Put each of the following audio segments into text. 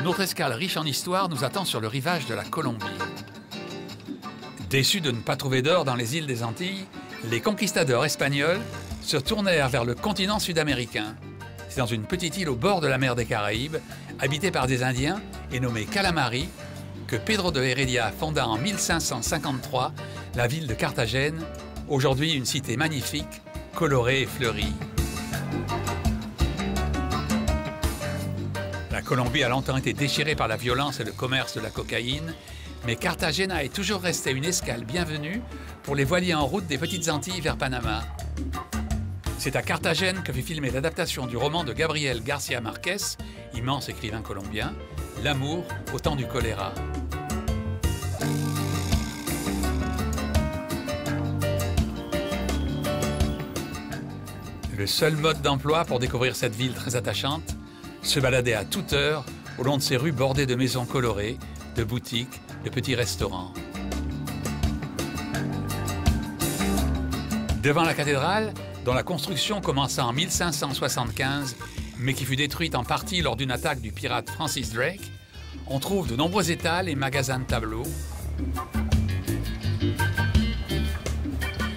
Une autre escale riche en histoire nous attend sur le rivage de la Colombie. Déçus de ne pas trouver d'or dans les îles des Antilles, les conquistadors espagnols se tournèrent vers le continent sud-américain. C'est dans une petite île au bord de la mer des Caraïbes, habitée par des Indiens et nommée Calamari, que Pedro de Heredia fonda en 1553 la ville de Carthagène, aujourd'hui une cité magnifique, colorée et fleurie. La Colombie a longtemps été déchirée par la violence et le commerce de la cocaïne, mais Cartagena est toujours restée une escale bienvenue pour les voiliers en route des Petites Antilles vers Panama. C'est à Carthagène que fut filmée l'adaptation du roman de Gabriel García Márquez, immense écrivain colombien, L'amour au temps du choléra. Le seul mode d'emploi pour découvrir cette ville très attachante, se balader à toute heure au long de ces rues bordées de maisons colorées, de boutiques, de petits restaurants. Devant la cathédrale, dont la construction commença en 1575, mais qui fut détruite en partie lors d'une attaque du pirate Francis Drake, on trouve de nombreux étals et magasins de tableaux.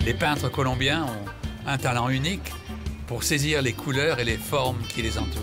Les peintres colombiens ont un talent unique pour saisir les couleurs et les formes qui les entourent.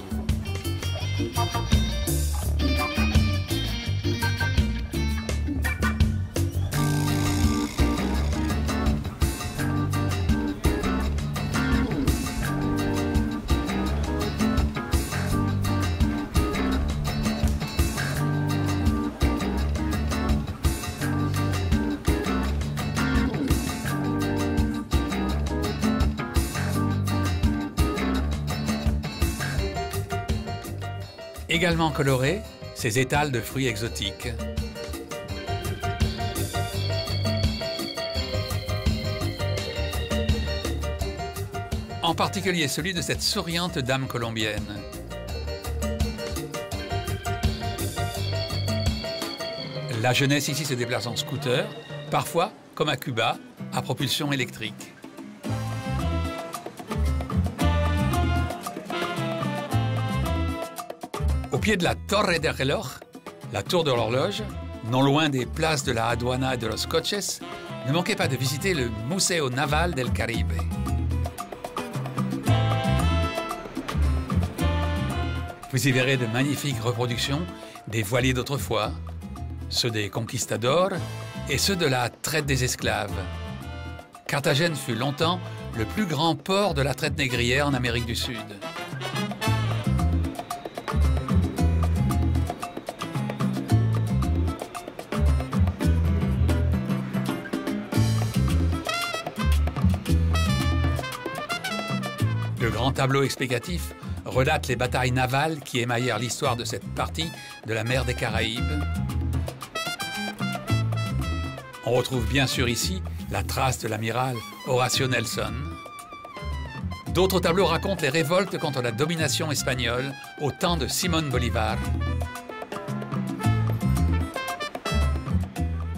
Également colorés, ces étals de fruits exotiques. En particulier celui de cette souriante dame colombienne. La jeunesse ici se déplace en scooter, parfois, comme à Cuba, à propulsion électrique. Au pied de la Torre del Reloj, la tour de l'horloge, non loin des places de la Aduana et de Los Coches, ne manquez pas de visiter le Museo Naval del Caribe. Vous y verrez de magnifiques reproductions des voiliers d'autrefois, ceux des conquistadors et ceux de la traite des esclaves. Carthagène fut longtemps le plus grand port de la traite négrière en Amérique du Sud. Le grand tableau explicatif relate les batailles navales qui émaillèrent l'histoire de cette partie de la mer des Caraïbes. On retrouve bien sûr ici la trace de l'amiral Horatio Nelson. D'autres tableaux racontent les révoltes contre la domination espagnole au temps de Simón Bolívar.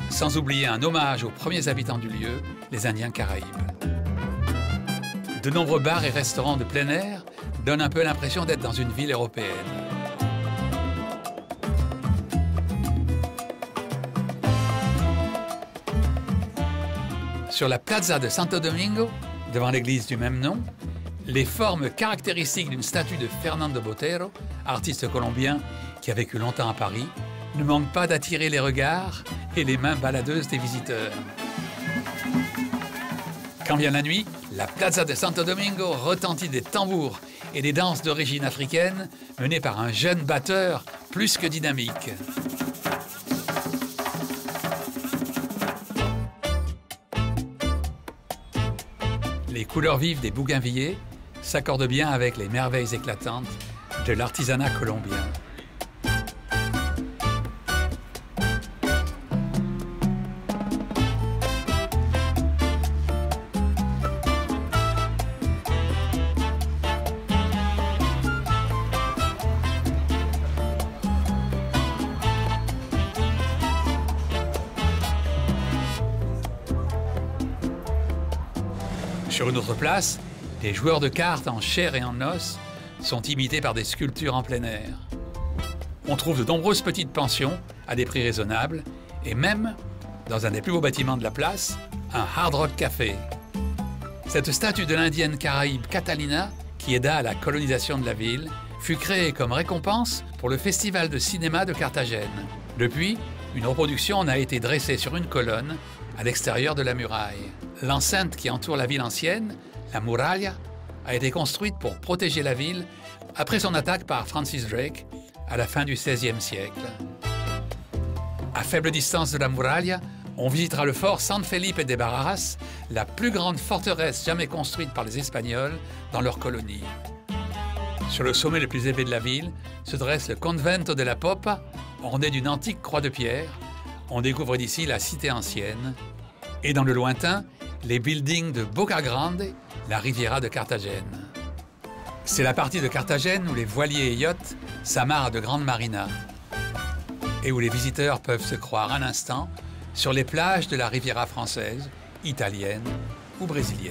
Sans oublier un hommage aux premiers habitants du lieu, les Indiens Caraïbes. De nombreux bars et restaurants de plein air donnent un peu l'impression d'être dans une ville européenne. Sur la Plaza de Santo Domingo, devant l'église du même nom, les formes caractéristiques d'une statue de Fernando Botero, artiste colombien qui a vécu longtemps à Paris, ne manquent pas d'attirer les regards et les mains baladeuses des visiteurs. Quand vient la nuit, la Plaza de Santo Domingo retentit des tambours et des danses d'origine africaine menées par un jeune batteur plus que dynamique. Les couleurs vives des bougainvilliers s'accordent bien avec les merveilles éclatantes de l'artisanat colombien. Sur une autre place, les joueurs de cartes en chair et en os sont imités par des sculptures en plein air. On trouve de nombreuses petites pensions à des prix raisonnables et même, dans un des plus beaux bâtiments de la place, un Hard Rock Café. Cette statue de l'indienne caraïbe Catalina, qui aida à la colonisation de la ville, fut créée comme récompense pour le Festival de cinéma de Carthagène. Depuis, une reproduction en a été dressée sur une colonne à l'extérieur de la muraille. L'enceinte qui entoure la ville ancienne, la Muralla, a été construite pour protéger la ville après son attaque par Francis Drake à la fin du XVIe siècle. À faible distance de la Muralla, on visitera le fort San Felipe de Barajas, la plus grande forteresse jamais construite par les Espagnols dans leur colonie. Sur le sommet le plus élevé de la ville se dresse le Convento de la Popa, orné d'une antique croix de pierre. On découvre d'ici la cité ancienne. Et dans le lointain, les buildings de Boca Grande, la Riviera de Carthagène. C'est la partie de Carthagène où les voiliers et yachts s'amarrent à de grandes marinas et où les visiteurs peuvent se croire un instant sur les plages de la Riviera française, italienne ou brésilienne.